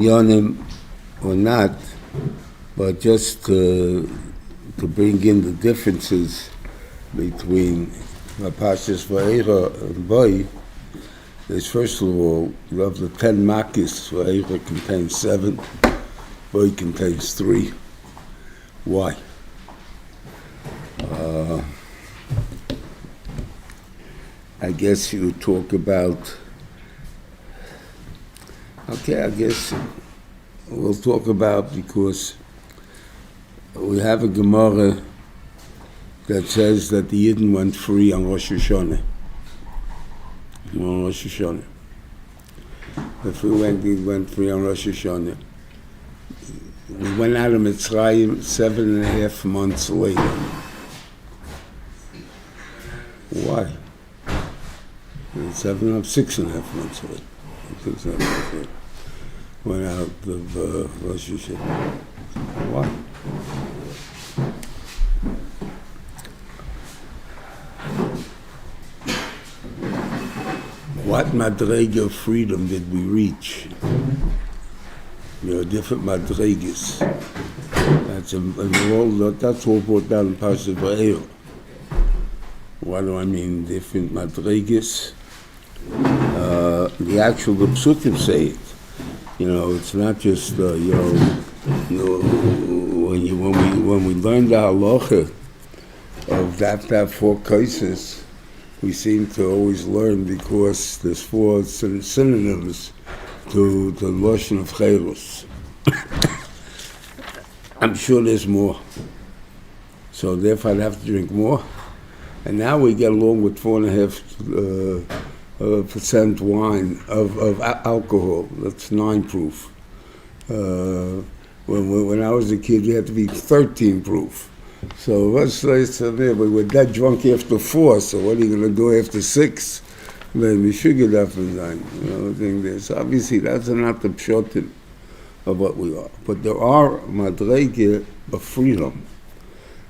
Yonim or not, but just to bring in the differences between Parshas and Boy, is first of all, of the 10 makis, Vayera contains 7, Boy contains 3. Why? I guess you talk about, okay, I guess we'll talk about, because we have a Gemara that says that the Yidden went free on Rosh Hashanah. On Rosh Hashanah. If we went free on Rosh Hashanah. We went out of Mitzrayim 7.5 months later. Why? 6.5 months later. 6.5 months later. Went out of Rosh Hashanah. Why? What madrega of freedom did we reach? Different madregas. That's all brought down in Parshas Vayera. What do I mean? Different madregas. The actual Psukim say it. It's not just when we learn the halacha of that 4 cases, we seem to always learn because there's 4 synonyms to the Lashon of Cherus. I'm sure there's more. So therefore I'd have to drink more. And now we get along with 4.5% wine of alcohol. That's 9 proof. When I was a kid, you had to be 13 proof. So let's say we were that drunk after 4, so what are you going to do after 6? Then we should get up and dine. So obviously that's not the pshotim of what we are. But there are madrege of freedom.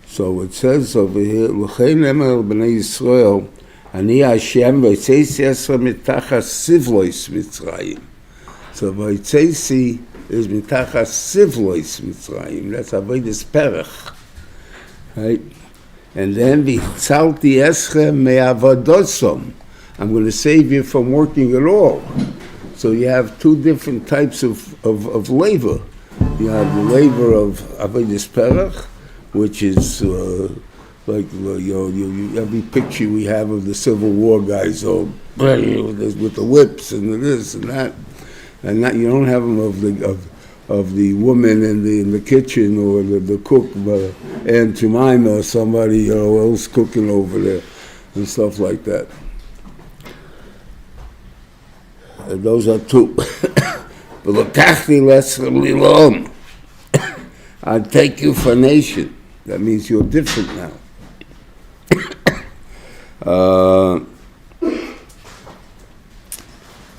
So it says over here, L'chein emer b'nei Yisrael, Ani Hashem v'yitzeisi esra mitachas sivlois Mitzrayim. So v'yitzeisi is mitachas sivlois Mitzrayim. That's avodas perach. Right? And then v'yitzalti esra me'avodosom. I'm going to save you from working at all. So you have 2 different types of labor. You have the labor of avodas perach, which is like every picture we have of the Civil War guys, with the whips and the this and that, you don't have them of the woman in the kitchen or the cook, Aunt Jemima or somebody else cooking over there and stuff like that. Those are 2. But I'll take you for nation. That means you're different now.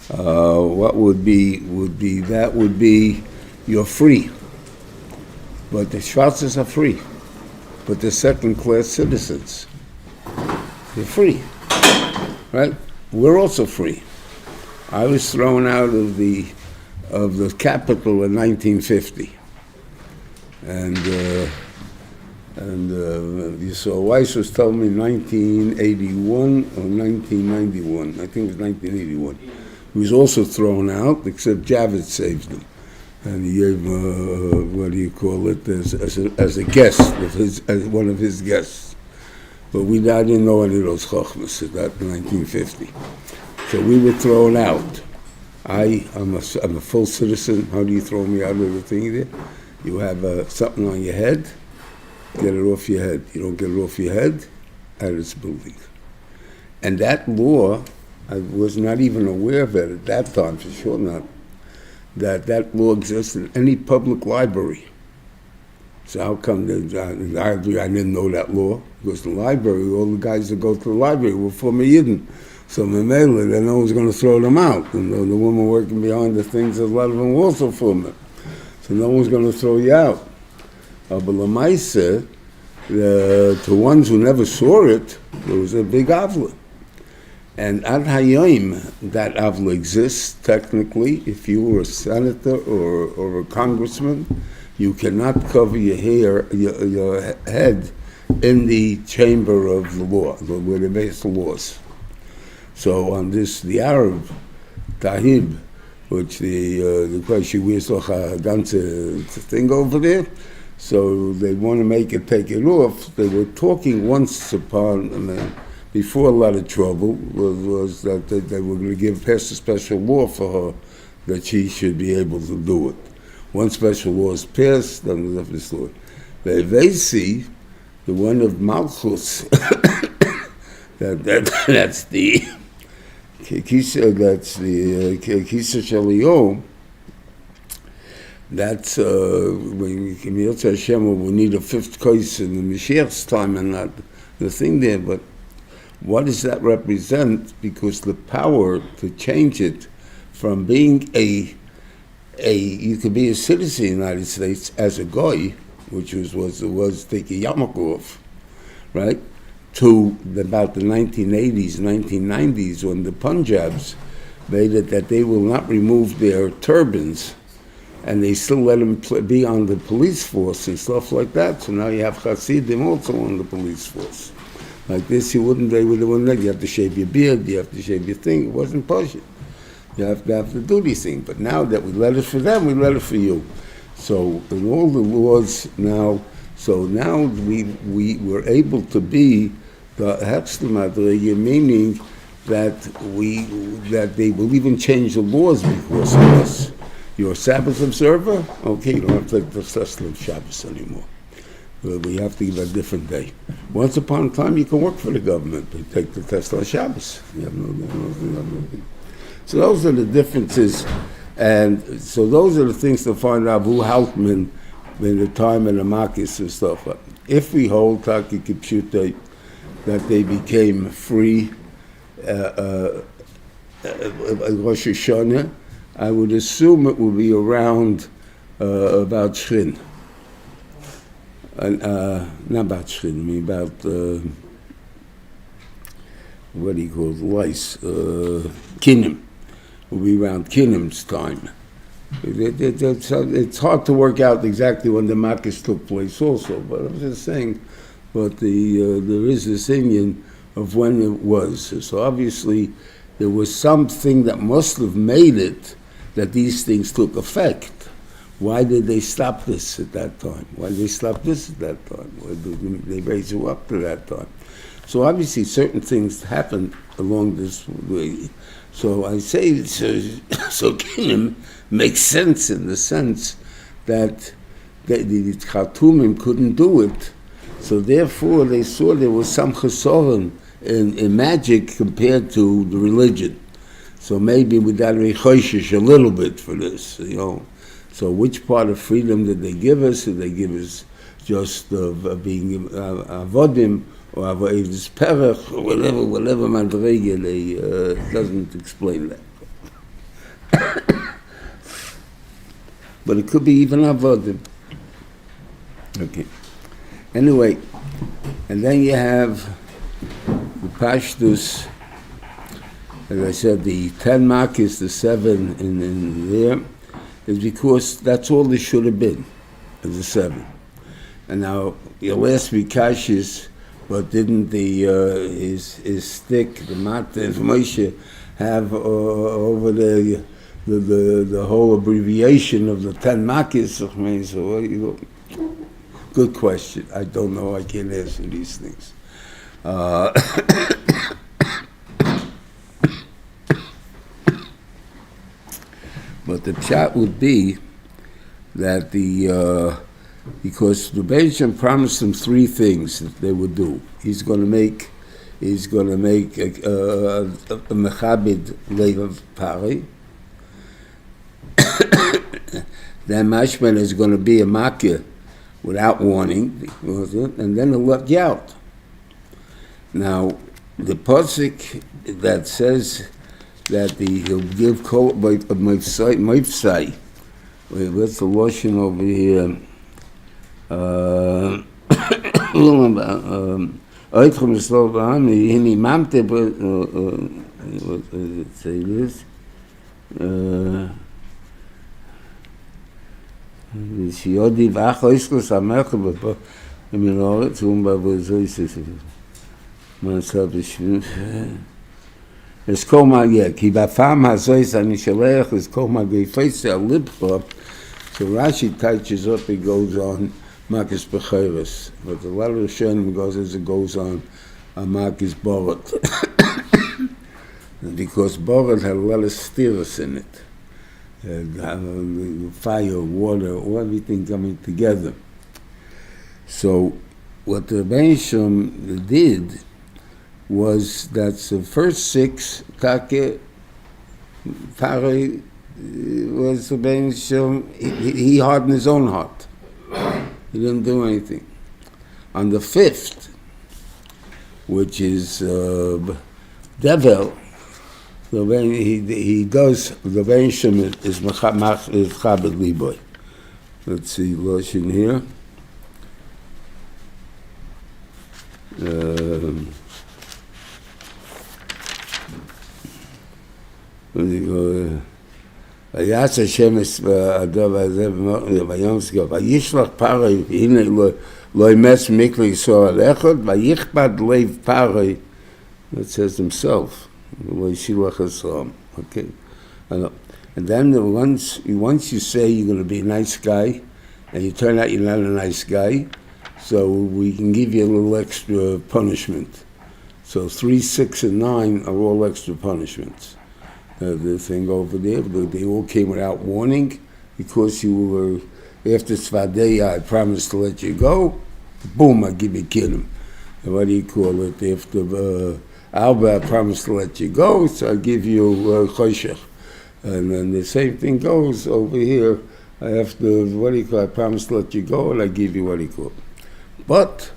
What would be you're free. But the Schwarzes are free. But the second-class citizens, they're free. Right? We're also free. I was thrown out of the capital in 1950. And so Weiss was telling me 1981 or 1991. I think it was 1981. He was also thrown out, except Javits saved him. And he gave him, as a guest, as one of his guests. But I didn't know any of those chachmas at that in 1950. So we were thrown out. I'm a full citizen. How do you throw me out of the thing there? You have something on your head, get it off your head. You don't get it off your head, out of this building. And that law, I was not even aware of it at that time, for sure not, that law exists in any public library. So how come I didn't know that law? Because the library, all the guys that go to the library were former Yidden. So Memela, then no one's going to throw them out. And the woman working behind the things, a lot of them were also former. So no one's going to throw you out. But Lamaisa, to ones who never saw it, there was a big avla. And ad hayom, that avla exists technically. If you were a senator or a congressman, you cannot cover your head in the chamber of the law, where they make the laws. So on this, the Arab tahib, which the question wears a ganze thing over there, so they want to make it, take it off. They were talking once upon, before a lot of trouble, was that they were going to pass a special law for her, that she should be able to do it. One special law is passed, then there's a different story. They see the one of Malchus, that's the Kisa Shalio. That's when Yirtzeh Hashem we need a fifth case in the Mashiach's time and not the thing there. But what does that represent? Because the power to change it from being you could be a citizen of the United States as a goy, which was taking Yamakov, right? To about the 1980s, 1990s, when the Punjabs made it that they will not remove their turbans, and they still let them be on the police force and stuff like that. So now you have Hasidim also on the police force. Like this, you wouldn't let you have to shave your beard, you have to shave your thing. It wasn't pushing. You have to do these things. But now that we let it for them, we let it for you. So in all the laws now, so now we were able to be the Hepstemadrege, meaning that they will even change the laws because of us. You're a Sabbath observer? Okay, you don't have to take the Tesla Shabbos anymore. We have to give a different day. Once upon a time, you can work for the government, but take the Tesla Shabbos. You have no. So those are the differences, and so those are the things to find out who helped me in the time of the Makis and stuff. If we hold Taki Kipshute, that they became free Rosh Hashanah, I would assume it will be around about Shrin. Not about Shrin, I mean about, what do you call it, lice, Kinim. Will be around Kinim's time. It's hard to work out exactly when the Makis took place also, but I'm just saying, but there is this Indian of when it was. So obviously there was something that must have made it that these things took effect. Why did they stop this at that time? Why did they stop this at that time? Why did they raise you up to that time? So obviously certain things happened along this way. So I say, so Kinim makes sense in the sense that the Khartoumim couldn't do it. So therefore they saw there was some chesoron in magic compared to the religion. So maybe we got to be choishish a little bit for this, you know. So which part of freedom did they give us? Did they give us just being avodim or avoidus perach or whatever madrege? They doesn't explain that. But it could be even avodim. Okay. Anyway, and then you have the Pashtus. As I said, the 10 Makis, the 7 in there, is because that's all there should have been, as the 7. And now, you'll ask me, Kashis, but didn't his stick, the Mata of Moshe, have over the whole abbreviation of the 10 Makis? So, you know, good question. I don't know. I can't answer these things. But the pshat would be that because the Beisham promised them 3 things that they would do. He's going to make a mechabed leiv pari. Then Mashman is going to be a makir without warning, and then he'll let you out. Now, the pasuk that says that he'll give kol mifsai. What's the washing over here? Oitchem Slov Ami, Hini Mamte, what does it say this? Shiodi Vach Oiskos Amelcha Bapa, Minore, Zumba Bozoisis, Mansab Shvim. Es Koma, Ki Bafam Hazois Anishalech, is Koma Geifeis Alipcha. So Rashi touches up, it goes on Marcus Becheres, but a lot of the Shem goes as it goes on Marcus Borat. Because Borat had a lot of steers in it. Fire, water, everything coming together. So what the Rebbeinu did was that the first 6 Take Pare was the Rebbeinu, he hardened his own heart. He didn't do anything. On the 5th, which is Devel, he does, the Rebbeinu is Chabad Liboy. Let's see, Loshin here. ויעש השם הדוב הזה ויומסגו וישלח פרוי הנה לא ימס מקווה ישראל אחד ויכבד לב פרוי, that says himself, לא ישילח ישראל. Okay, and then once you say you're going to be a nice guy and you turn out you're not a nice guy, so we can give you a little extra punishment. So 3, 6, and 9 are all extra punishments. The thing over there, they all came without warning, because you were, after Tzvadeya, I promised to let you go, boom, I give you Kiddim. And what do you call it? After Alba, I promised to let you go, so I give you Choshech. And then the same thing goes over here, after, I promised to let you go, and I give you But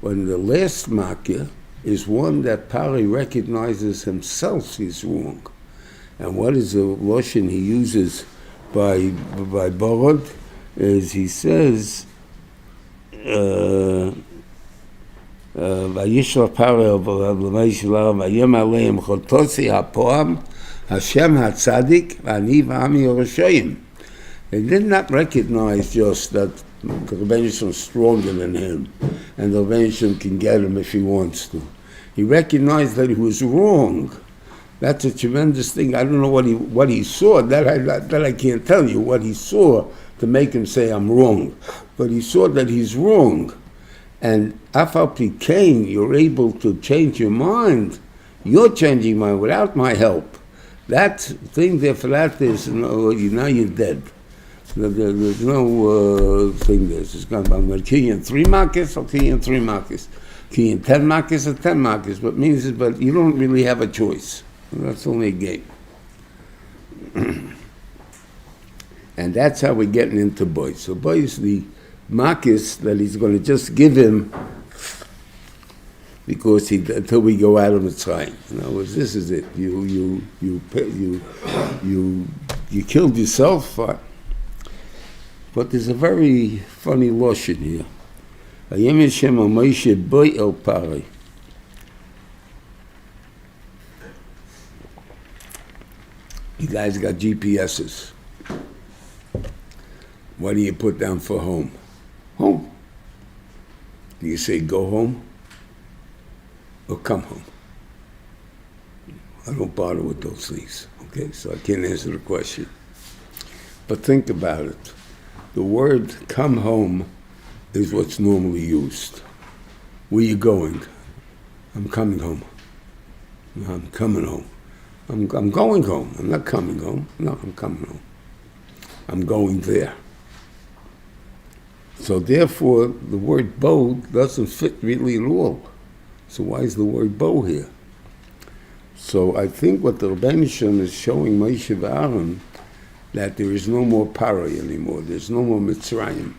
when the last Makir is one that Pari recognizes himself is wrong. And what is the Loshin he uses by Borod is he says, Vayishlach Pari L'mei Shelav Vayem Aleim Chotosi HaPoam Hashem HaTzadik V'ani V'ami Yoroshoyim. They did not recognize just that the Rebbeinu is stronger than him, and the Rebbeinu can get him if he wants to. He recognized that he was wrong. That's a tremendous thing. I don't know what he saw. That I can't tell you what he saw to make him say I'm wrong. But he saw that he's wrong, and after Cain, you're able to change your mind. You're changing mind without my help. That thing there for that is now you're dead. There's no thing there. It's going to be key in 3 markets or key in 3 markets. Key in 10 markets or 10 markets. What means is, but you don't really have a choice. That's only a game. And that's how we're getting into boys. So boys, the markets that he's going to just give him because until we go out of Mitzrayim. In other words, this is it. You killed yourself. But there's a very funny lashon here. Hayem Hashem al Moshe boy el Pari. You guys got GPSs. What do you put down for home? Home. Do you say go home or come home? I don't bother with those things. Okay, so I can't answer the question. But think about it. The word come home is what's normally used. Where you going? I'm coming home. No, I'm coming home. I'm going home. I'm not coming home. No, I'm coming home. I'm going there. So therefore, the word bow doesn't fit really at all. So why is the word bow here? So I think what the Rebbeinu is showing Moshe and Aaron, that there is no more Pari anymore. There's no more Mitzrayim.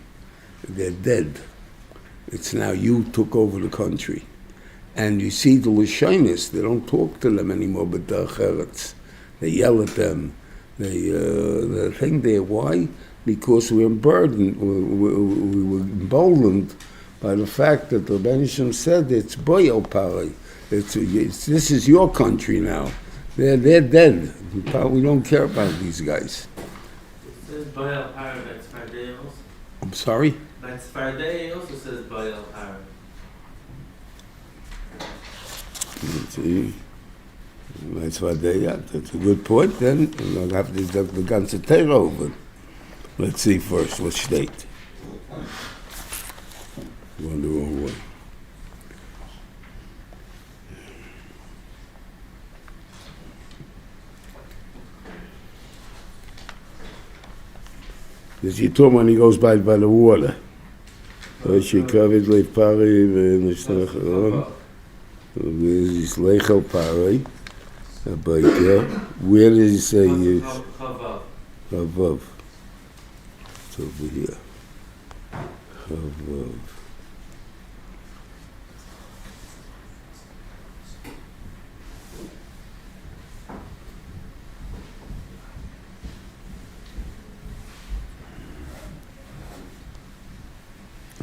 They're dead. It's now you took over the country. And you see the Lashonis, they don't talk to them anymore, but the Cheretz. They yell at them. They think they're why? Because we're burdened, we were emboldened by the fact that the Benishim said it's Boyel Parei. This is your country now. They're dead. We don't care about these guys. It says Boyel Parei, that's Fardeos. I'm sorry? That's Fardeos, it says Boyel Parei. Let's see. That's what they are. That's a good point then. We'll have to look the ganze Torah over. Let's see first what state. Going the wrong way. This Yitum when he goes by the water. She covered like Pari and the Stachon. This Lechel Pari. But where does he say Chavav? It's over here. Chavav.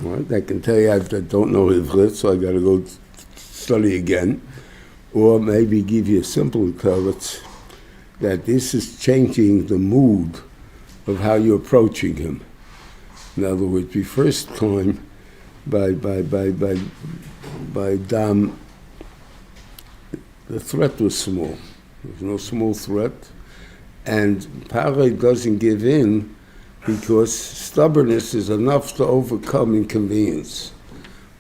All right, I can tell you I don't know Ivrit, so I got to go study again. Or maybe give you a simple covet that this is changing the mood of how you're approaching him. In other words, we first time by Dam, the threat was small. There was no small threat. And Parei doesn't give in because stubbornness is enough to overcome inconvenience.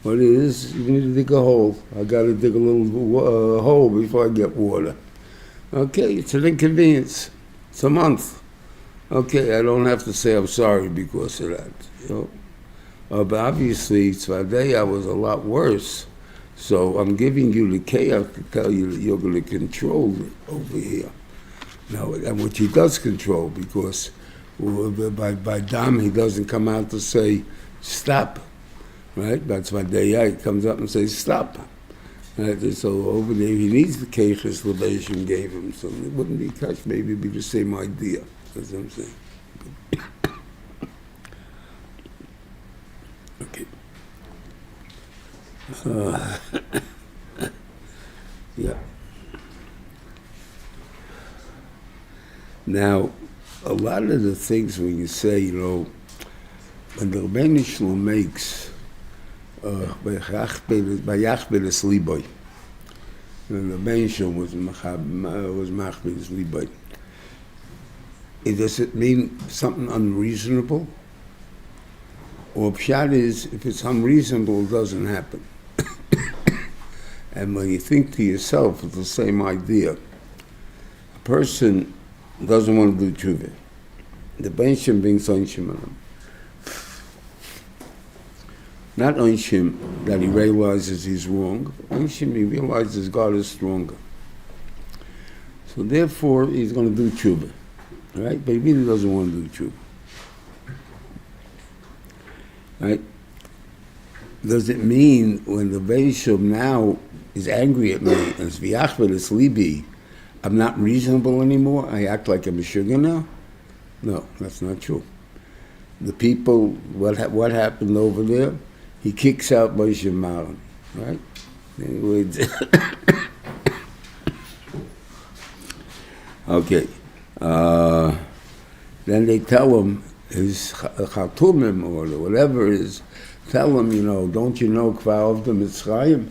What it is, you need to dig a hole. I got to dig a little hole before I get water. Okay, it's an inconvenience. It's a month. Okay, I don't have to say I'm sorry because of that. You know? But obviously, Tzvadei was a lot worse. So I'm giving you the chaos to tell you that you're going to control it over here. Now, and which he does control because by Dam he doesn't come out to say, stop. Right? That's why he comes up and says, stop. Right? So over there, he needs the keiches the Beishim gave him. So it wouldn't be kash, maybe it'd be the same idea. That's what I'm saying. Okay. Yeah. Now, a lot of the things when you say, you know, when the Rebbeinu Shalom makes by Yachbedes Liboy. And the Benishim was Machbedes Liboy. Does it mean something unreasonable? Or Pshat is, if it's unreasonable, it doesn't happen. And when you think to yourself, it's the same idea. A person doesn't want to do tshuva. The Benishim brings Onshim on him. Not Onshim that he realizes he's wrong. Onshim he realizes God is stronger. So therefore he's going to do tshuva. Right? But he really doesn't want to do tshuva. Right? Does it mean when the Beisham now is angry at me and it's v'yachbedes libi, I'm not reasonable anymore? I act like I'm a sugar now? No, that's not true. The people, what happened over there? He kicks out Moshe Maran, right? Anyway, okay. Then they tell him, his Chatumim or whatever it is, tell him, you know, don't you know Kvar of the Mitzrayim?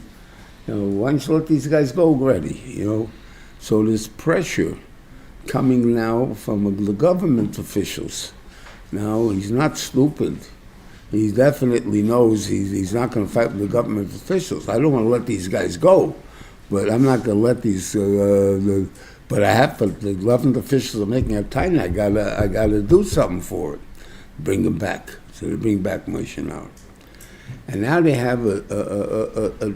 You know, why don't you let these guys go already, you know? So there's pressure coming now from the government officials. Now, he's not stupid. He definitely knows he's not going to fight with the government officials. I don't want to let these guys go, but I'm not going to let these. But I have to. The government officials are making a time. I gotta do something for it. Bring them back. So they bring back Moshe now. And now they have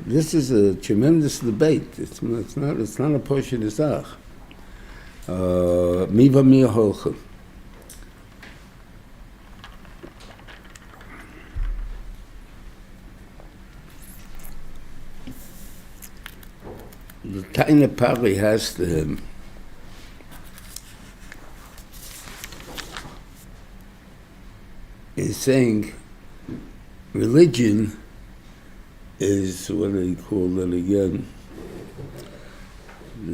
this is a tremendous debate. It's not a push in the Zach. Miva mir holchem. The tiny Pari has to him. Is saying religion is what they call it again,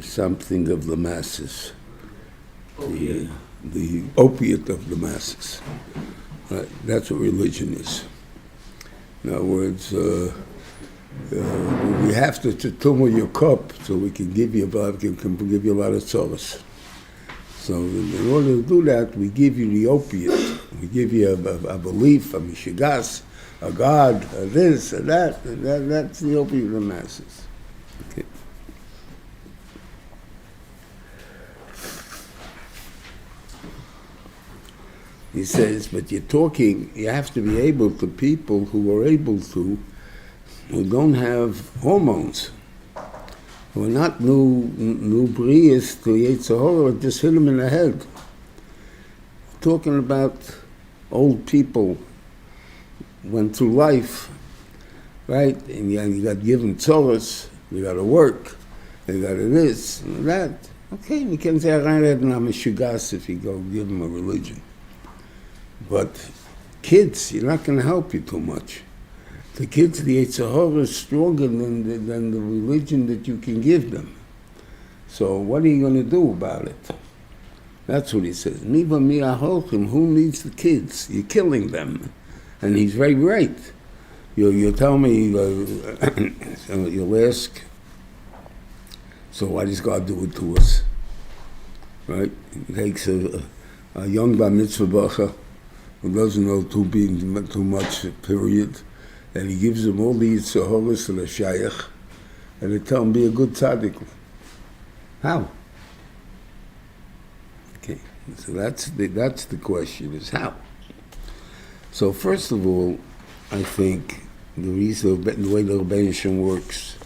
something of the masses. The opiate of the masses. Right? That's what religion is. In other words, we have to tumble your cup so we can give you a lot of tzoros. So in order to do that, we give you the opiate. We give you a belief, a mishigas, a God, a this, a that, and that's the opiate of the masses. Okay. He says, but you have to be able to people who are able to, who don't have hormones, who are not new brias to Yetzer Hara, just hit them in the head. Talking about old people went through life, right? And you got given tzoros, you got to work, you got to this and that. Okay, you can say, I'm a shugas if you go give them a religion. But kids, you're not going to help you too much. The kids, the Yetzer Hara is stronger than the religion that you can give them. So what are you going to do about it? That's what he says. Niva mi aholchim, who needs the kids? You're killing them. And he's very right. You tell me, you'll ask, so why does God do it to us? Right? He takes a young bar mitzvah bacha who doesn't know too much, period, and he gives him all the Yetzer Haras to the shaykh, and they tell him, be a good tzaddik. How? Okay, so that's the question, is how? So first of all, I think the way the Rebbeinu Shem works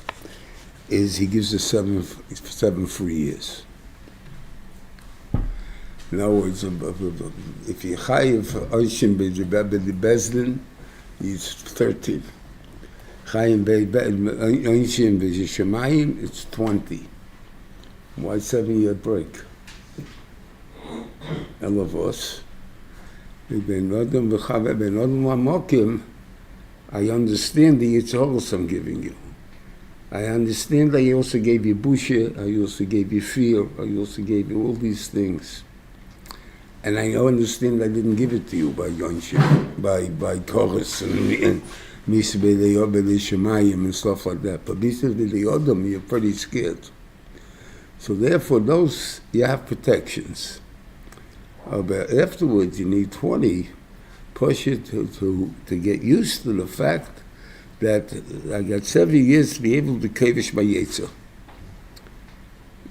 is he gives us seven free years. In other words, if you chayiv oishim bezdin, it's 13. Chayiv oishim b'shemayim, it's 20. Why 7-year break? Elavos. I understand the Yetzer Haras I'm giving you. I understand I also gave you busha, I also gave you fear, I also gave you all these things. And I understand I didn't give it to you by Yonshim, by chorus and Misa B'Leyobel Shemayim and stuff like that. But Misa B'Leyodam, you're pretty scared. So therefore, those, you have protections. But afterwards, you need 20, push it to get used to the fact that I got 7 years to be able to kavish my Yetzer.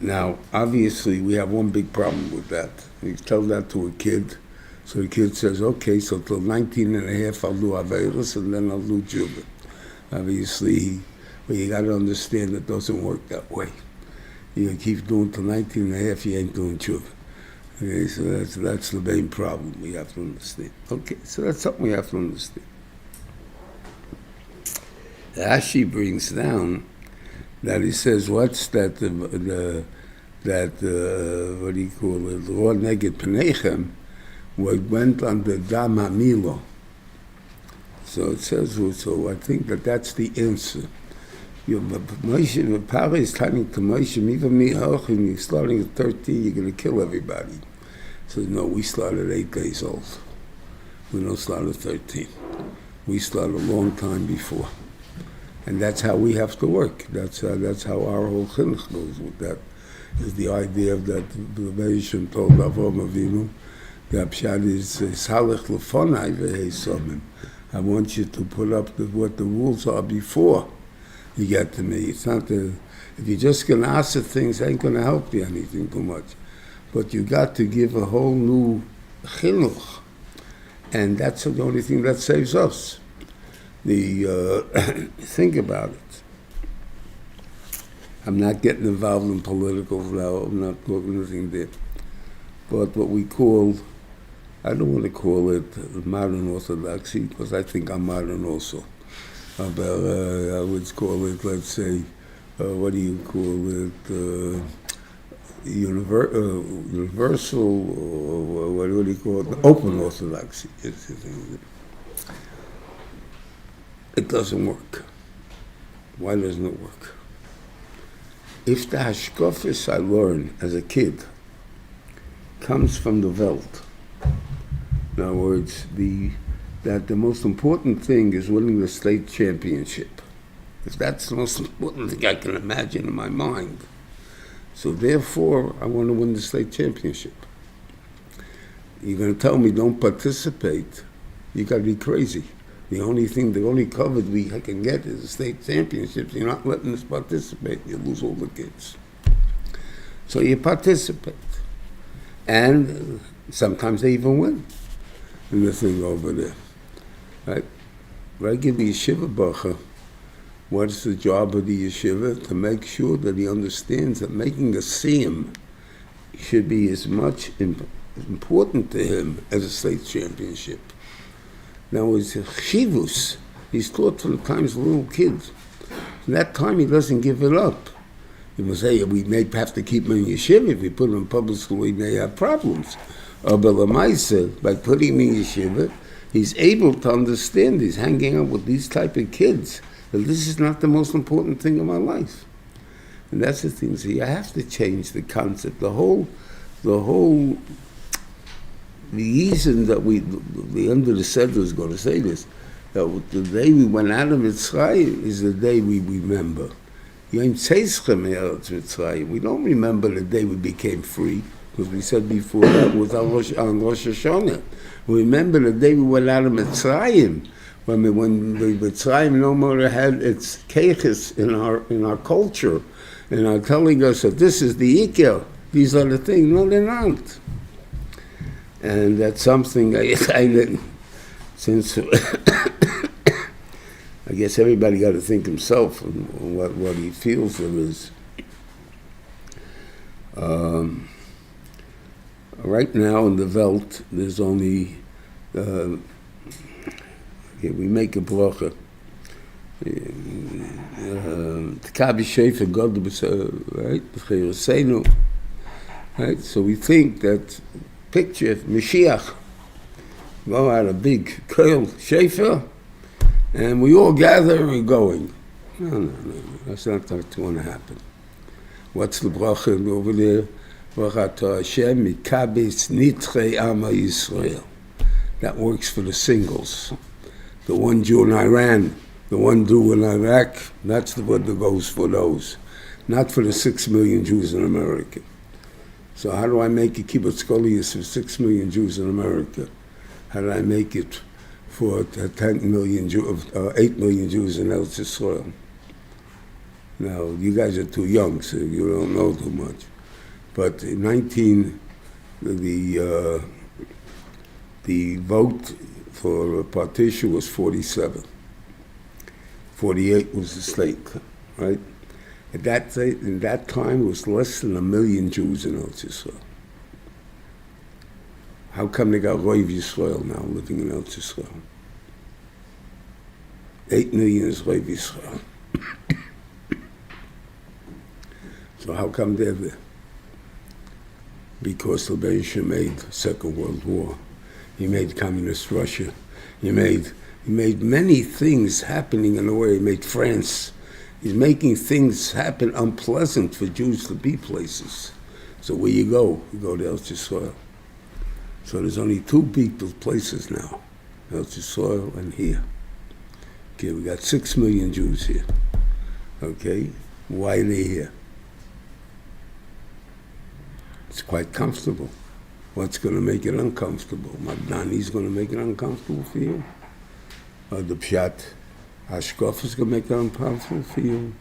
Now, obviously, we have one big problem with that. You tell that to a kid, so the kid says, okay, so till 19 and a half I'll do Aveirus and then I'll do Tshuva. Obviously, but you got to understand it doesn't work that way. You keep doing till 19 and a half, you ain't doing Tshuva. Okay, so that's the main problem we have to understand. Okay, so that's something we have to understand. Rashi brings down that he says, what's that, what do you call it, Raw Neged Penechem, what went on the Dam HaMilo. So it says, so I think that's the answer. Moshe, Paro is telling to Moshe, even me, and you're starting at 13, you're going to kill everybody. So no, we started 8 days old. We don't start at 13. We started a long time before. And that's how we have to work. That's how our whole chinuch goes with that. Is the idea of that the Rebbeinu told Avraham Avinu, the Pshat is Salech Lefonai v'Heisomim. I want you to put up what the rules are before you get to me. It's not if you're just going to ask things, it ain't going to help you anything too much. But you got to give a whole new chinuch, and that's the only thing that saves us. Think about it. I'm not getting involved in political now. I'm not talking anything there. But what we call, I don't want to call it modern orthodoxy because I think I'm modern also. But I would call it, let's say, what do you call it? Universal, or what do you call it? Open orthodoxy. It doesn't work. Why doesn't it work? If the hashkafis I learn as a kid comes from the Welt, in other words, that the most important thing is winning the state championship. If that's the most important thing I can imagine in my mind. So therefore, I want to win the state championship. You're going to tell me don't participate, you got to be crazy. The only covered I can get is the state championships. You're not letting us participate, you lose all the kids. So you participate. And sometimes they even win in the thing over there. Right? Right, give the yeshiva bacha. What's the job of the yeshiva? To make sure that he understands that making a siyum should be as much important to him as a state championship. Now, it's chivus. He's taught from the times of little kids. In that time, he doesn't give it up. You must say, we may have to keep him in yeshiva. If we put him in public school, we may have problems. But Lamaisa, by putting him in yeshiva, he's able to understand, he's hanging out with these type of kids, that this is not the most important thing in my life. And that's the thing. So you have to change the concept. The whole reason that the under the Seder is going to say this, that the day we went out of Mitzrayim is the day we remember. We don't remember the day we became free, because we said before that was on Rosh Hashanah. We remember the day we went out of Mitzrayim, when the Mitzrayim no more had its keiches in our culture, and are telling us that this is the Iker, these are the things. No, they're not. And that's something I didn't, since I guess everybody got to think himself and what he feels of his. Right now in the Welt, there's only, we make a bracha. Tkabi Shefer God, right? Right? So we think that, picture Mashiach, go out a big curl Shefer, and we all gather and we're going. No. That's not going to happen. What's the bracha over there? Bracha Hashem mikabes nitrei ama Yisrael. That works for the singles. The one Jew in Iran, the one Jew in Iraq, that's the one that goes for those. Not for the 6 million Jews in America. So how do I make a kibbutz goliath for 6 million Jews in America? How do I make it for 8 million Jews in Eretz Yisrael? Now, you guys are too young, so you don't know too much. But in the vote for partition was 47. 48 was the state, right? In that time, it was less than 1 million Jews in Eretz Yisrael. How come they got Reuven Yisrael now living in Eretz Yisrael? 8 million is Reuven Yisrael. So how come they're there? Because the Rebbe made Second World War. He made communist Russia. He made many things happening in a way. He made France. He's making things happen unpleasant for Jews to be places. So where you go to Eretz Yisrael. So there's only 2 places now, Eretz Yisrael and here. Okay, we got 6 million Jews here. Okay, why are they here? It's quite comfortable. What's going to make it uncomfortable? Magdani's going to make it uncomfortable for you? Or the Pshat Hashkof is going to make it uncomfortable for you?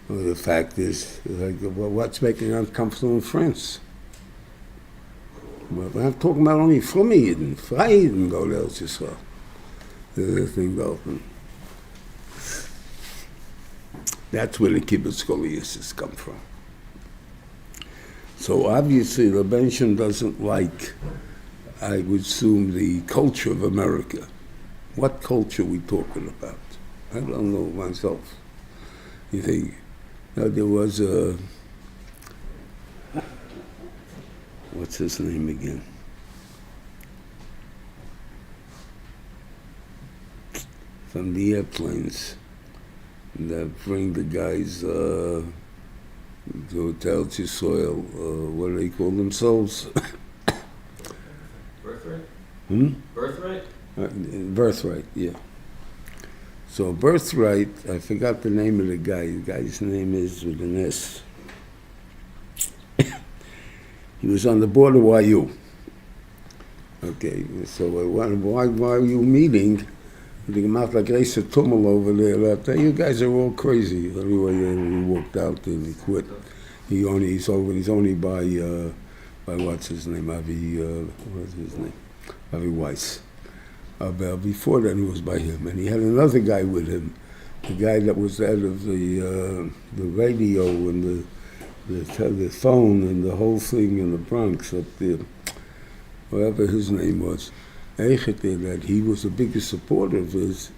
Or the fact is, what's making it uncomfortable in France? Well, we're not talking about only from Eden. Freie Eden go to Eretz Yisrael. The thing open. That's where the kibbutz goliaths come from. So obviously the Bensham doesn't like, I would assume, the culture of America. What culture are we talking about? I don't know myself. You think, there was a, what's his name again? From the airplanes. that bring the guys to Eretz soil. What do they call themselves? Birthright? Birthright? Birthright, yeah. So Birthright, I forgot the name of the guy. The guy's name is with an S. He was on the board of YU. Okay, so why you meeting? The Gemara Grace Tummel over there. That you guys are all crazy. Anyway, he walked out and he quit. He's only by what's his name? What's his name? Avi Weiss. Before then, he was by him, and he had another guy with him, the guy that was out of the radio and the phone and the whole thing in the Bronx up there, whatever his name was. That he was the biggest supporter of his.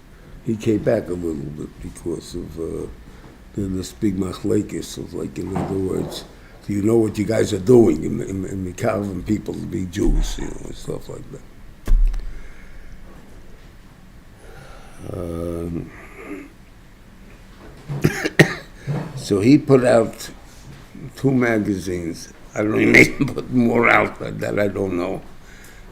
He came back a little bit because of this big machlekes of, like, in other words, do you know what you guys are doing in carving people to be Jews, and stuff like that. So he put out 2 magazines. I don't even put more out than that, I don't know.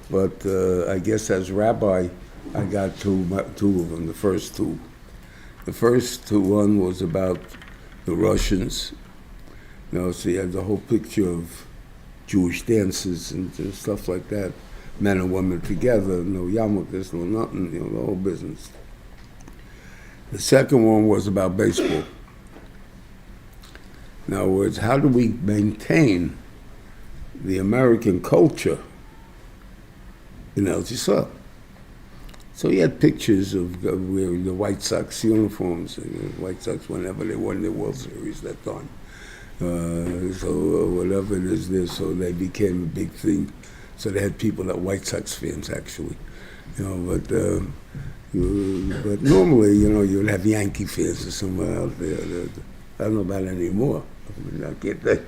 But I guess as rabbi, I got two of them, the first 2. The first one was about the Russians. So you had the whole picture of Jewish dances and stuff like that. Men and women together, no yarmulkes, no nothing, the whole business. The second one was about baseball. In other words, how do we maintain the American culture in Eretz Yisrael? So he had pictures of wearing the White Sox uniforms, and the White Sox whenever they won the World Series that time. So whatever it is there, so they became a big thing. So they had people that White Sox fans actually, but normally, you'd have Yankee fans or somewhere out there. I don't know about it anymore. I mean, I get that.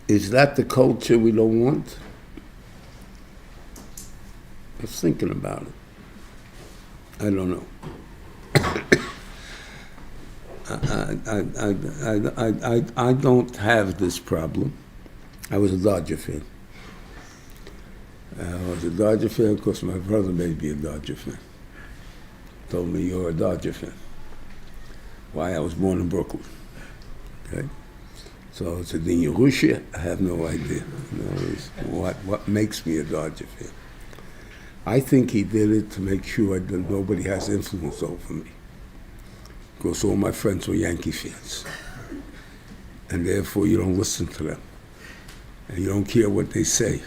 Is that the culture we don't want? I was thinking about it. I don't know. I don't have this problem. I was a Dodger fan. I was a Dodger fan because my brother made me a Dodger fan. Told me, you're a Dodger fan. Why? I was born in Brooklyn. Okay? So it's a din Yerusha. I have no idea. What makes me a Dodger fan? I think he did it to make sure that nobody has influence over me. Because all my friends were Yankee fans. And therefore you don't listen to them. And you don't care what they say.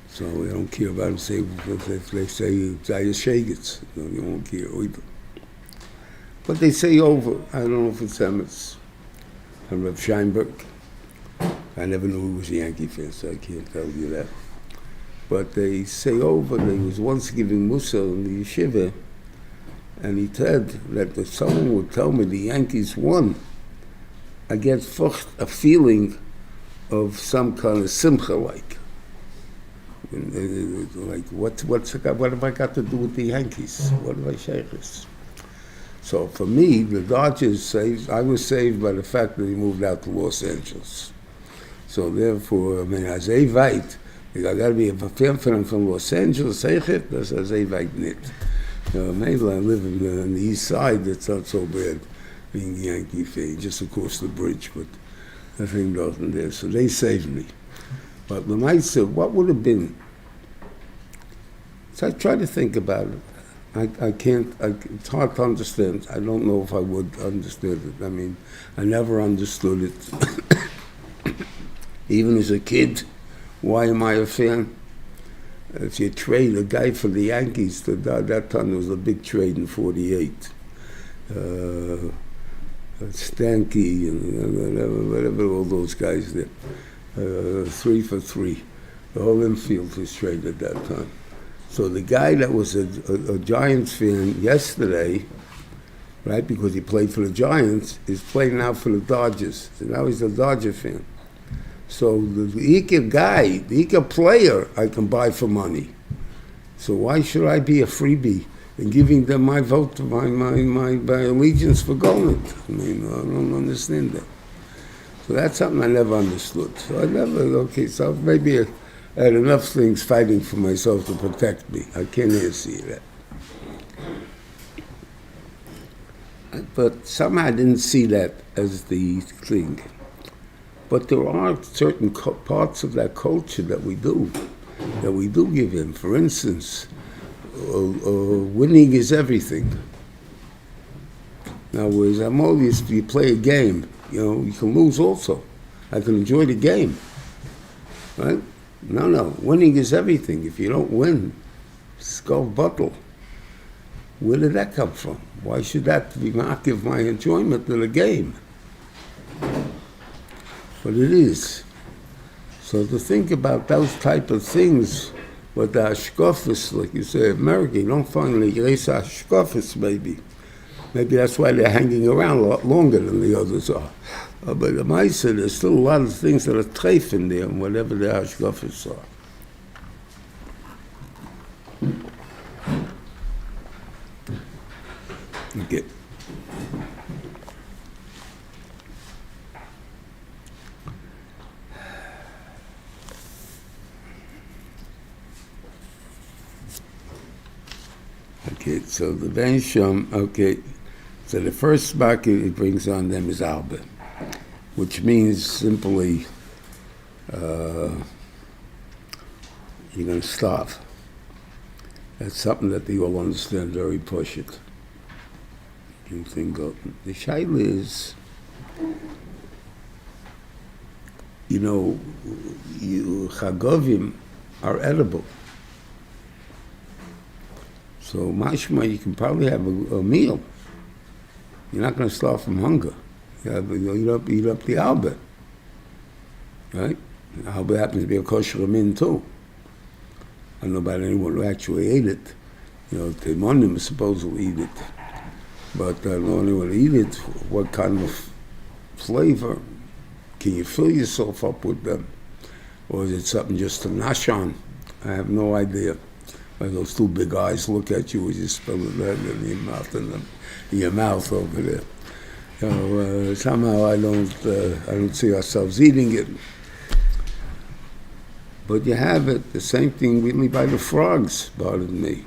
So you don't care about them say if they say Zaya Shagets. You won't care either. But they say over, I don't know if it's Emetz and Reb Scheinberg. I never knew he was a Yankee fan, so I can't tell you that. But they say over, they was once giving Musa in the yeshiva, and he said that if someone would tell me the Yankees won, I get a feeling of some kind of simcha, like what have I got to do with the Yankees? What have I shaykes? So for me, the Dodgers saved. I was saved by the fact that he moved out to Los Angeles. So therefore, I mean, as a white, I got to be a fan from Los Angeles. That's as a white knit. Maybe I live on the east side. It's not so bad being a Yankee fan, just across the bridge, but nothing doesn't there. So they saved me. But the might say, what would have been? So I try to think about it. I can't, it's hard to understand. I don't know if I would understand it. I mean, I never understood it. Even as a kid, why am I a fan? If you trade a guy for the Yankees, that time there was a big trade in '48. Stanky and whatever, all those guys there. 3 for 3. The whole infield was traded at that time. So the guy that was a Giants fan yesterday, right, because he played for the Giants, is playing now for the Dodgers. So now he's a Dodger fan. So the Ika guy, the Ika player, I can buy for money. So why should I be a freebie in giving them my vote, my allegiance for going? I mean, I don't understand that. So that's something I never understood. So I never, okay, so maybe I had enough things fighting for myself to protect me. I can't see that. But somehow I didn't see that as the thing. But there are certain parts of that culture that we do give in. For instance, winning is everything. In other words, I'm always, if you play a game, you can lose also. I can enjoy the game, right? No, winning is everything. If you don't win, skull bottle. Where did that come from? Why should that be not give my enjoyment to the game? But it is. So to think about those type of things, with the hashkafas, like you say, America, you don't find the race hashkafas maybe. Maybe that's why they're hanging around a lot longer than the others are. But the Maisa, there's still a lot of things that are treif in there, whatever the hashkafas are. Okay. Okay, so the Bensham, so the first market it brings on them is Arba, which means simply you're going to starve. That's something that they all understand very pushit. You think the shaila is, chagovim are edible. So mashma, you can probably have a meal. You're not going to starve from hunger. You'll eat up the alba, right? The alba happens to be a kosher min too. I don't know about anyone who actually ate it. Timonim supposedly eat it. But I don't know anyone who eat it. What kind of flavor? Can you fill yourself up with them? Or is it something just to nash on? I have no idea. Like those two big eyes look at you as you spill it in your mouth and in your mouth over there. Somehow I don't see ourselves eating it. But you have it, the same thing really by the frogs, pardon me.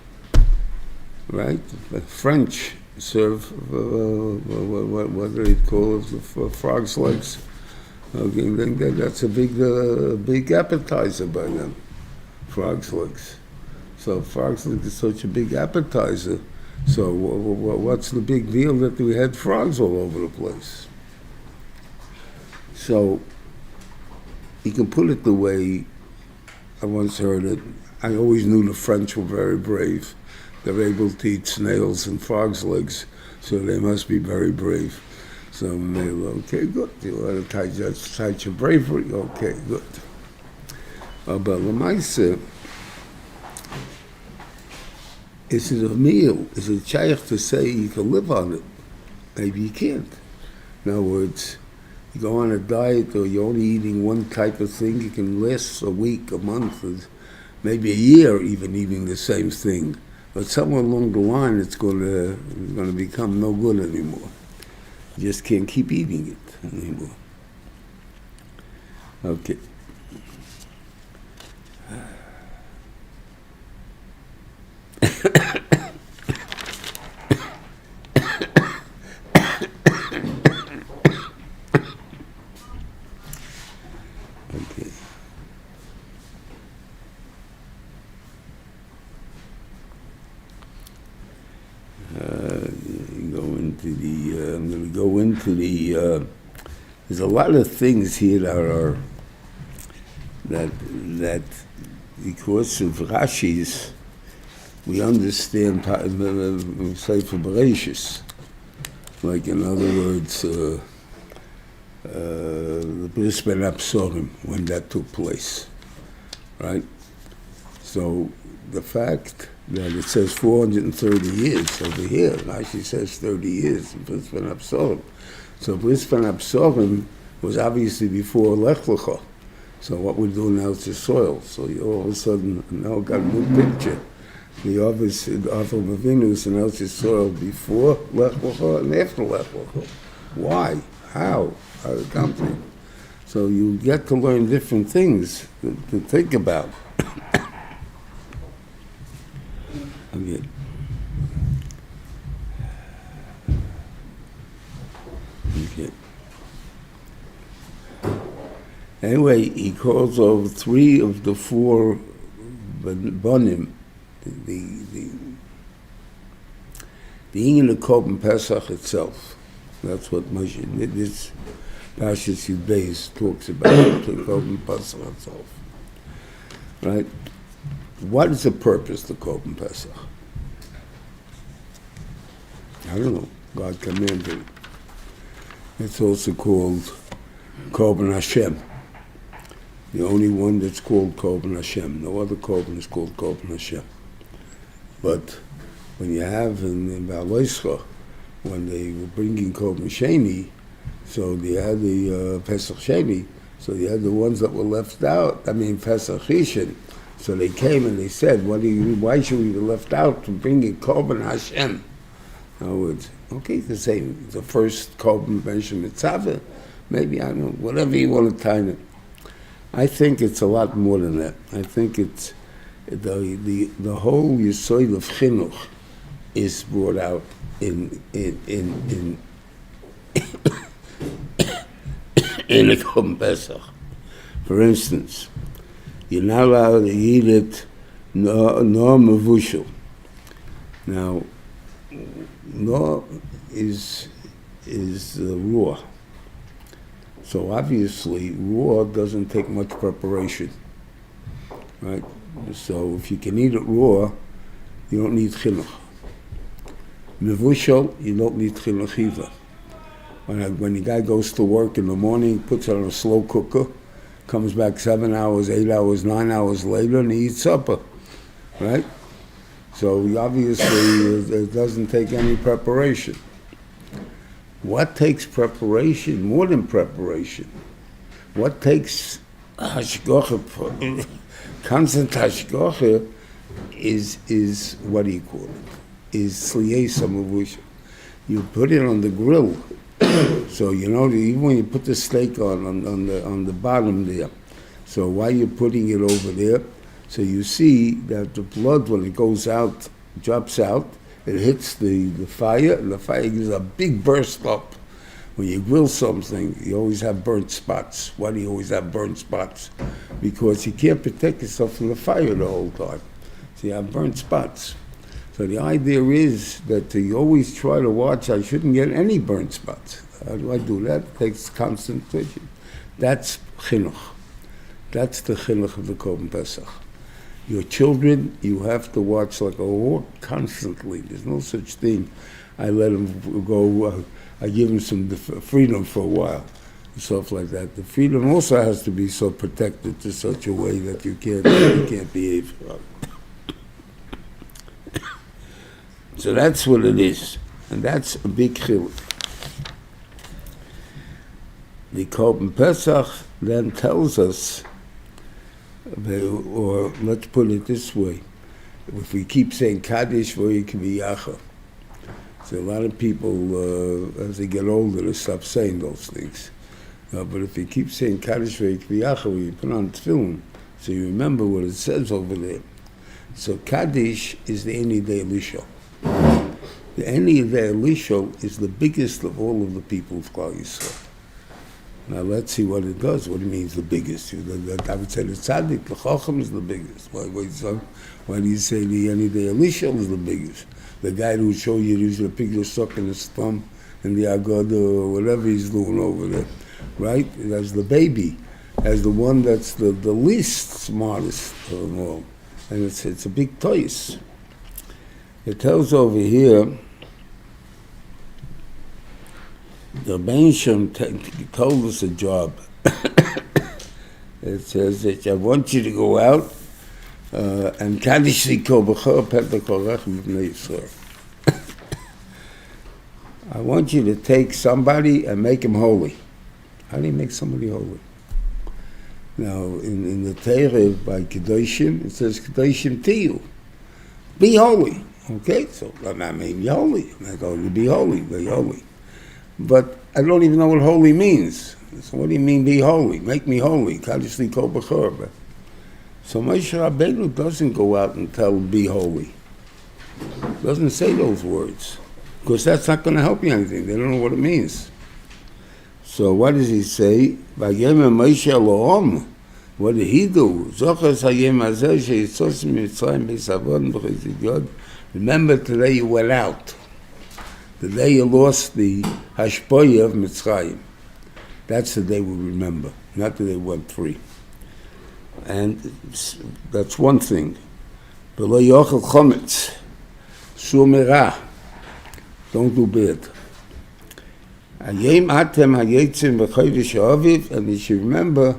Right? The French serve, what do they call it, frog's legs. That's a big appetizer by them, frog's legs. So frogs legs is such a big appetizer. So what's the big deal that we had frogs all over the place? So you can put it the way I once heard it. I always knew the French were very brave. They're able to eat snails and frogs' legs, so they must be very brave. So they were, okay, good. You want to touch your bravery? Okay, good. But Lamaisa, is it a meal? Is it shaykh to say you can live on it? Maybe you can't. In other words, you go on a diet or you're only eating one type of thing, you can last a week, a month, maybe a year even eating the same thing. But somewhere along the line it's going to become no good anymore. You just can't keep eating it anymore. Okay. I'm going to go into the. There's a lot of things here that because of Rashi's, we understand Sefer Bereshis. Like in other words, the Bris Ben Absorim, when that took place, right? So the fact that it says 430 years over here, Rashi says 30 years, Bris Ben Absorim. So Bris Ben Absorim was obviously before Lech Lecha. So what we're doing now is the soil. So you all of a sudden now got a new picture. The office of Avinu is an Eretz soil before Lech Lecha and after Lech Lecha. Why? How? How did it come to you? So you get to learn different things to think about. Okay. Okay. Anyway, he calls over 3 of the 4 Bonim, the in the Korban Pesach itself. That's what this Parshas Yud talks about, the Korban Pesach itself. Right? What is the purpose of the Korban Pesach? I don't know. God commanded it. It's also called Korban Hashem. The only one that's called Korban Hashem. No other Korban is called Korban Hashem. But when you have in Ba'aloischa, when they were bringing Korban Sheni, so they had the Pesach Sheni, so they had the ones that were left out, Pesach Rishon. So they came and they said, why should we be left out from bringing Korban Hashem? In other words, okay, the same, the first Korban mentioned Mitzvah, maybe, I don't know, whatever you want to time it. I think it's a lot more than that. I think it's the whole Yesod of Chinuch is brought out in in the Korban Pesach. For instance, you're not allowed to eat it nor mevushel. Now, nor is raw. So obviously, raw doesn't take much preparation, right? So if you can eat it raw, you don't need chinuch. Mevushel, you don't need chinuch either. When the guy goes to work in the morning, puts it on a slow cooker, comes back 7 hours, 8 hours, 9 hours later, and he eats supper, right? So obviously, it doesn't take any preparation. What takes preparation? More than preparation. What takes hashgacha, constant hashgacha, is what do you call it? Is sliyesa mevushel. You put it on the grill, so even when you put the steak on the bottom there. So while you're putting it over there, so you see that the blood, when it goes out, drops out. It hits the fire, and the fire gives a big burst up. When you grill something, you always have burnt spots. Why do you always have burnt spots? Because you can't protect yourself from the fire the whole time. So you have burnt spots. So the idea is that you always try to watch, I shouldn't get any burnt spots. How do I do that? It takes concentration. That's chinuch. That's the chinuch of the Korban Pesach. Your children, you have to watch like a hawk constantly. There's no such thing. I let them go, I give them some freedom for a while, and stuff like that. The freedom also has to be so protected to such a way that you can't behave. So that's what it is, and that's a big chiluk. The Korban Pesach then tells us, or let's put it this way, if we keep saying Kaddish v'yikviyacha, so a lot of people, as they get older, they stop saying those things. But if you keep saying Kaddish v'yikviyacha, when you put on tefillin, so you remember what it says over there. So Kaddish is the Eni de Elishol. The Eni de Elishol is the biggest of all of the people of Klal Yisrael. Now let's see what it does. What it means the biggest. I would say the tzaddik, the chacham is the biggest. Why do you say the Eni de Elishol is the biggest? The guy who would show you usually a pig stuck in his thumb in the agada or whatever he's doing over there, right? As the baby, as the one that's the least smartest of them all, and it's a big toys. It tells over here. The Rebbeinu Shem told us a job. It says that I want you to go out and Kaddish Zikor B'chor Petah Korech B'nei Yisrael. I want you to take somebody and make him holy. How do you make somebody holy? Now, in the Torah, by Kedoshim, it says, Kedoshim Tiyu. Be holy. Okay, so that may be holy. I'm not going to be holy, be holy. But I don't even know what holy means. So what do you mean, be holy? Make me holy. Kaddish li kol b'chor. So Moshe Rabbeinu doesn't go out and tell, be holy. Doesn't say those words. Because that's not going to help you anything. They don't know what it means. So what does he say? Vayem Moshe Elohim. What did he do? Zochas hayem hazeh sheyitzos mitzrayim b'savon b'chizit yod. Remember today you went out. The day you lost the hashpoya of Mitzrayim. That's the day we remember, not the day we went free. And that's one thing. V'lo yochel chometz. Shum merah. Don't do bad. Hayem atem hayetzim b'chodesh ha'aviv, and you should remember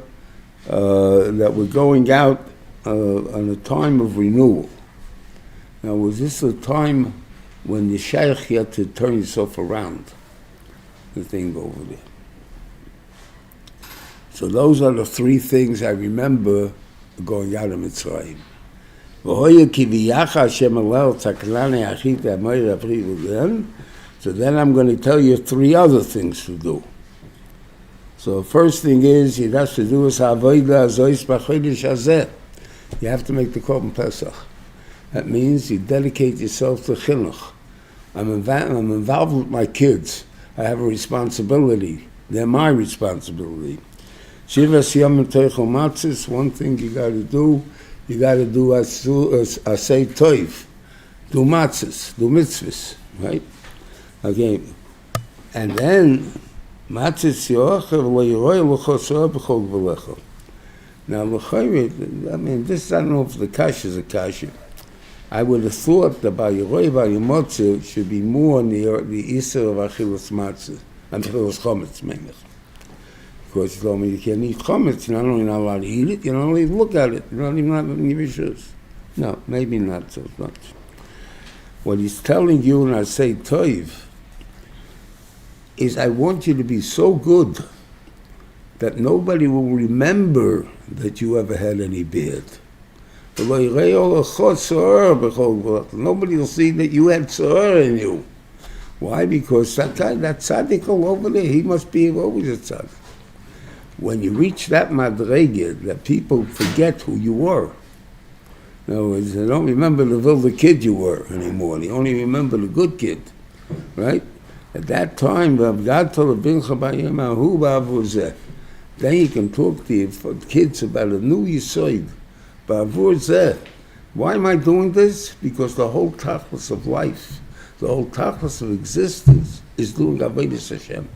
that we're going out on a time of renewal. Now, was this a time when the shaykh had to turn yourself around, the thing over there? So those are the three things I remember going out of Mitzrayim. So then I'm going to tell you three other things to do. So first thing is, he has to do is avodah zois b'chodesh hazeh. You have to make the Korban Pesach. That means you dedicate yourself to chinuch. I'm involved with my kids. I have a responsibility. They're my responsibility. Shivas yom teichel matzis. One thing you got to do asay toiv, do matzis, do mitzvahs, right? Okay, and then matzis yoachav lo yiroi l'chosor b'chol v'lecha. Now, I mean, this, I don't know if the kasha is a kasha. I would have thought that by yiroi v'yimotze should be more on the iser of achilas matzah, achilas chometz, mainly. Because you told me you can't eat chometz, you're not only not allowed to eat it, you don't only look at it, you don't even have any issues. No, maybe not so much. What he's telling you, and I say toiv, is I want you to be so good that nobody will remember that you ever had any bad. Nobody will see that you had tzor in you. Why? Because that guy, that tzaddik over there, he must be always a tzaddik. When you reach that madrega, that people forget who you were. In other words, they don't remember the little kid you were anymore. They only remember the good kid, right? At that time, then you can talk to your kids about a new yisoid. Why am I doing this? Because the whole tachlis of life, the whole tachlis of existence is doing avodas Hashem.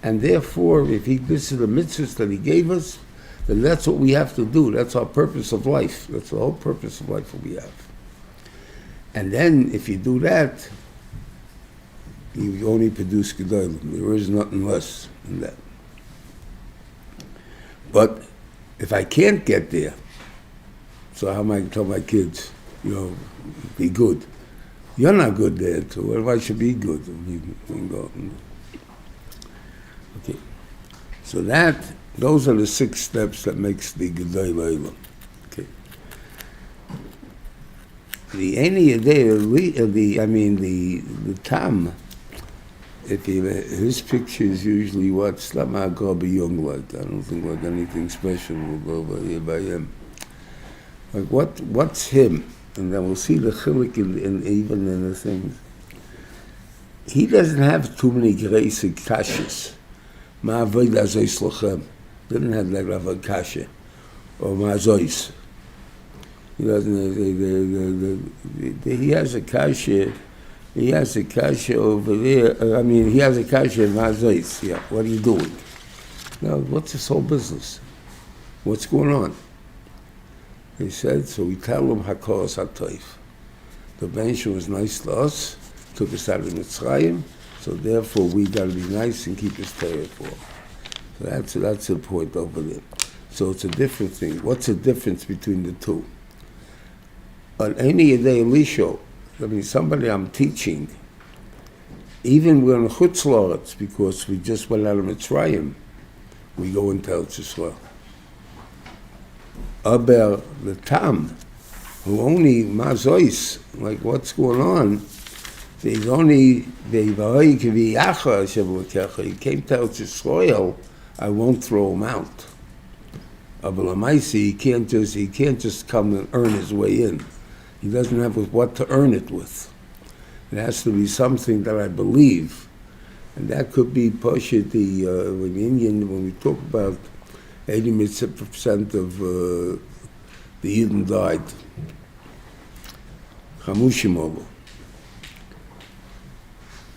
And therefore, if this is the mitzvahs that he gave us, then that's what we have to do. That's our purpose of life. That's the whole purpose of life that we have. And then, if you do that, you only produce gedolim. There is nothing less than that. But if I can't get there, so how am I going to tell my kids, be good? You're not good there, so what if I should be good? Okay. So those are the 6 steps that makes the Gedol Olam. Okay. The Tam, his picture is usually what Slama Gobi young like. I don't think like anything special will go by him. Like what's him? And then we'll see the chilik in even in the things. He doesn't have too many grace and kashas. Ma'avodah zois lochem. Didn't have like Rav Kasha or Mazois. He doesn't. He has a kasha. He has a kasha over there. He has a kasha in Mazois. Yeah. What are you doing? Now, what's this whole business? What's going on? He said. So we tell him Hakoros Hatoif. The bench was nice to us. Took us out of Mitzrayim. So therefore, we got to be nice and keep his Torah for him. So that's the point over there. So it's a different thing. What's the difference between the two? On any day Elisho, somebody I'm teaching, even we're on Chutz La'aretz, because we just went out of Mitzrayim, we go and tell Yisrael. Aber the Tam, who only mazois, like what's going on, there's only he came to Eretz Yisrael, I won't throw him out. Aber Lamaisi, he can't just come and earn his way in. He doesn't have what to earn it with. It has to be something that I believe. And that could be Pasha, when Indian, when we talk about 80% of the Eden died. Chamushim over.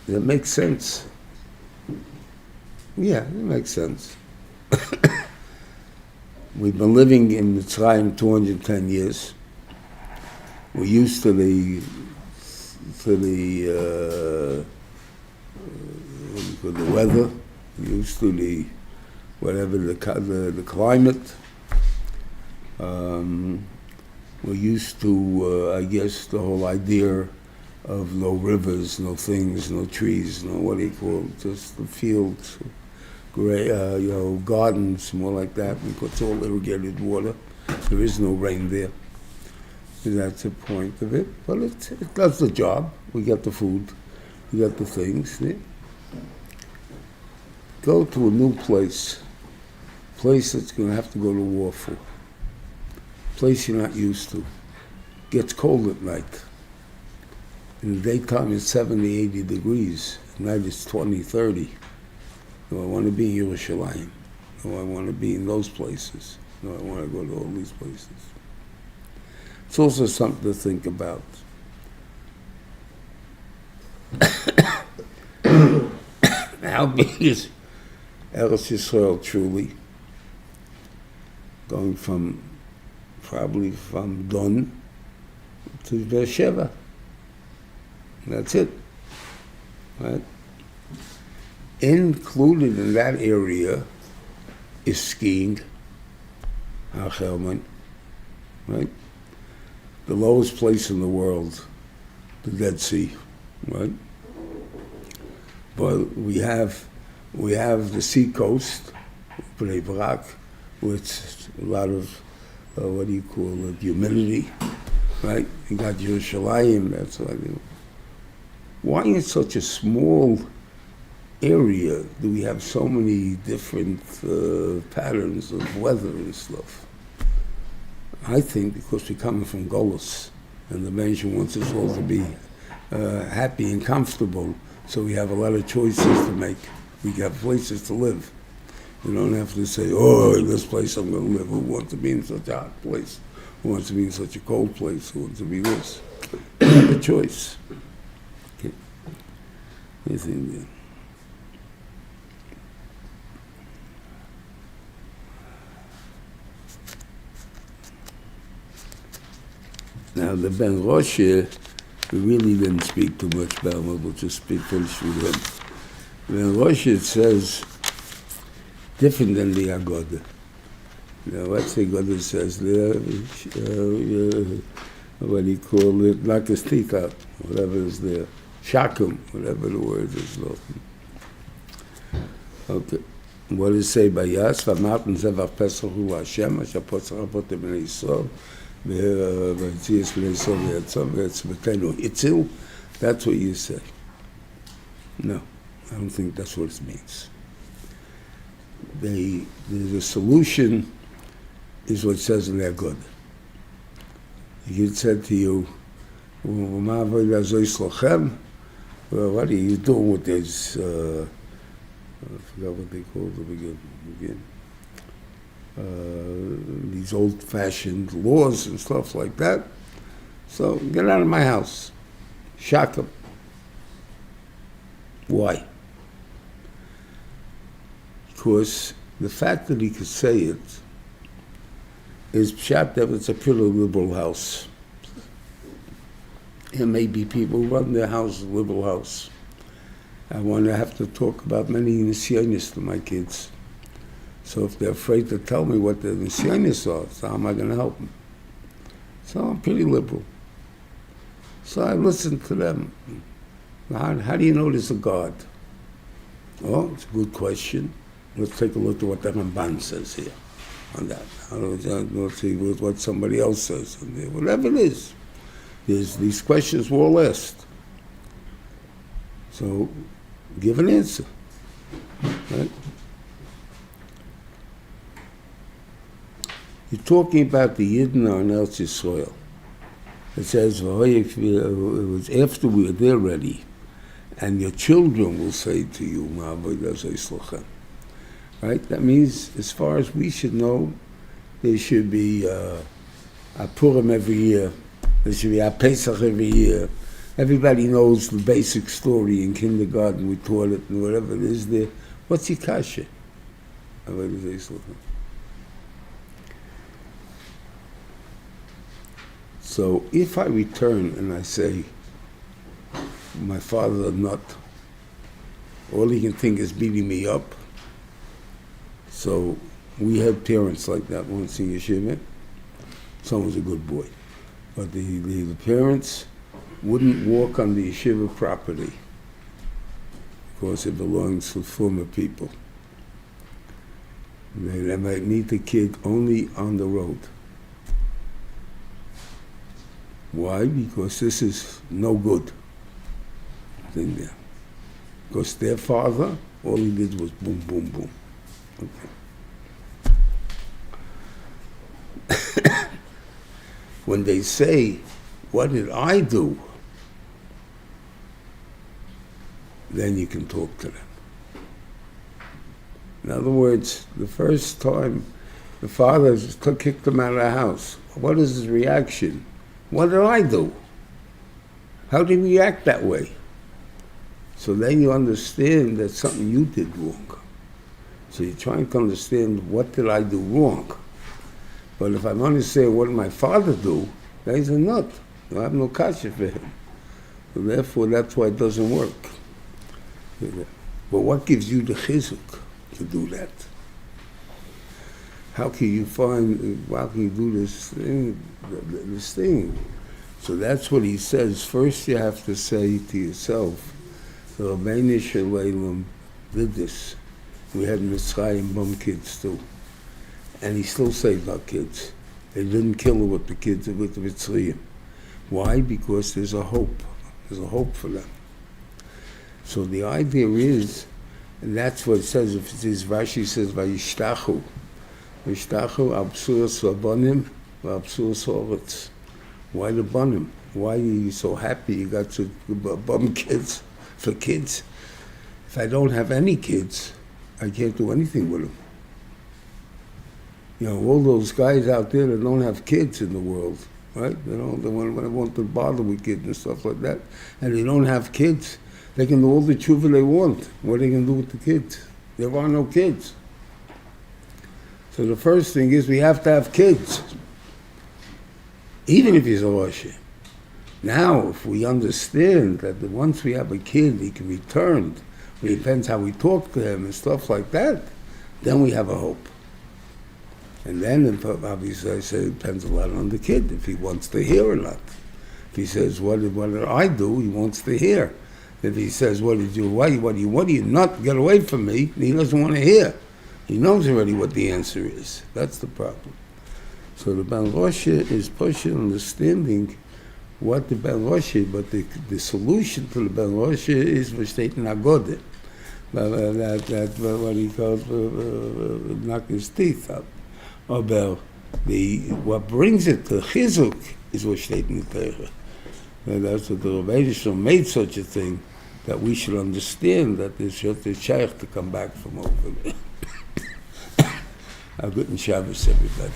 That makes sense. Yeah, it makes sense. We've been living in Mitzrayim 210 years. We're used to the weather. We're used to the whatever the climate. We're used to, I guess, the whole idea of no rivers, no things, no trees, no what do you call it, just the fields, gray, gardens, more like that, because it's all irrigated water. There is no rain there. And that's the point of it. But it does the job. We get the food, we get the things. Yeah. Go to a new place that's going to have to go to war for, place you're not used to. Gets cold at night. In the daytime it's 70, 80 degrees. At night it's 20, 30. Do I want to be in Yerushalayim? Do I want to be in those places? Do I want to go to all these places? It's also something to think about. How big is Eretz Yisrael truly? Going probably from Don to Beersheba. That's it, right? Included in that area is skiing, right? The lowest place in the world, the Dead Sea, right? But we have the sea coast, Bnei Brak, with a lot of humidity, right? You got Yerushalayim, that's like. Why in such a small area do we have so many different patterns of weather and stuff? I think because we're coming from Golus, and the Benjamin wants us all to be happy and comfortable, so we have a lot of choices to make. We have places to live. We don't have to say, oh, in this place I'm going to live. Who wants to be in such a hot place? Who wants to be in such a cold place? Who wants to be this? We have a choice. Okay. Anything there? Now, the Ben Rosh, we really didn't speak too much about him. We'll just finish with him. Ben Rosh, it says, different than the Agoda. Now, what's the Agoda says there? What do you call it? Knock his teeth out, whatever is there. Shakum, whatever the word is. Okay. What does it say by Yas? V'amarten zevach Pesach hu Hashem, asher potzach rapot b'nei Yisrael, v'yitzias b'nei Yisrael v'yatzom, v'yatzvetenu hitzil. That's what you say. No, I don't think that's what it means. The solution is what it says in their good. He said to you, well, what are you doing with this, I forgot what they called them again. These old-fashioned laws and stuff like that. So get out of my house. Shock them. Why? Because the fact that he could say it is pshat that it's a purely liberal house. There may be people who run their house, a liberal house. I want to have to talk about many nisyonis to my kids. So if they're afraid to tell me what the nisyonis are, so how am I going to help them? So I'm pretty liberal. So I listen to them. How do you know there's a God? Oh, it's a good question. Let's take a look at what the Ramban says here. on that. I don't see what somebody else says. Whatever it is, these questions were all asked. So, give an answer. Right? You're talking about the Yidden on Eretz Yisrael. It says, it was after we were there ready, and your children will say to you, right? That means, as far as we should know, there should be a Purim every year. There should be a Pesach every year. Everybody knows the basic story in kindergarten. We taught it, and whatever it is there. What's your kasha? So if I return and I say, my father not, all he can think is beating me up. So we had parents like that once in yeshiva. Son was a good boy. But the parents wouldn't walk on the yeshiva property because it belongs to former people. They might meet the kid only on the road. Why? Because this is no good thing there. Because their father, all he did was boom, boom, boom. Okay. When they say, what did I do? Then you can talk to them. In other words, the first time the father kicked him out of the house, what is his reaction? What did I do? How did he react that way? So then you understand that something you did wrong. So you're trying to understand, what did I do wrong? But if I'm understanding what did my father do, then he's a nut. I have no kasha for him. So therefore, that's why it doesn't work. But what gives you the chizuk to do that? How can you do this thing? So that's what he says. First you have to say to yourself, the Rabbeinu Shalom did this. We had Mitzrayim bum kids too. And he still saved our kids. They didn't kill them with the kids, with the Mitzrayim. Why? Because there's a hope. There's a hope for them. So the idea is, and that's what it says, if it is, Rashi says, Vayishtachu. Vayishtachu absuras labanim, v'absuras ha'aretz. Why the banim? Why are you so happy you got to bum kids for kids? If I don't have any kids, I can't do anything with them. You know, all those guys out there that don't have kids in the world, right? They want to bother with kids and stuff like that, and they don't have kids. They can do all the tshuva they want. What are they going to do with the kids? There are no kids. So the first thing is we have to have kids, even if he's a Rosh. Now, if we understand that once we have a kid, he can be returned, it depends how we talk to him and stuff like that, then we have a hope. And then, obviously, I say it depends a lot on the kid, if he wants to hear or not. If he says, what did I do? He wants to hear. If he says, what did you, what do you not, get away from me, he doesn't want to hear. He knows already what the answer is. That's the problem. So the Ben Rosh is pushing, understanding what the Ben Rosh is, but the solution to the Ben Rosh is V'shteit Nagode. That what he calls knock his teeth up. But what brings it to Chizuk is V'shteit Nagode. That's what the Rebbeinu made such a thing, that we should understand that there's shaykh to come back from over there. A good Shabbos, everybody.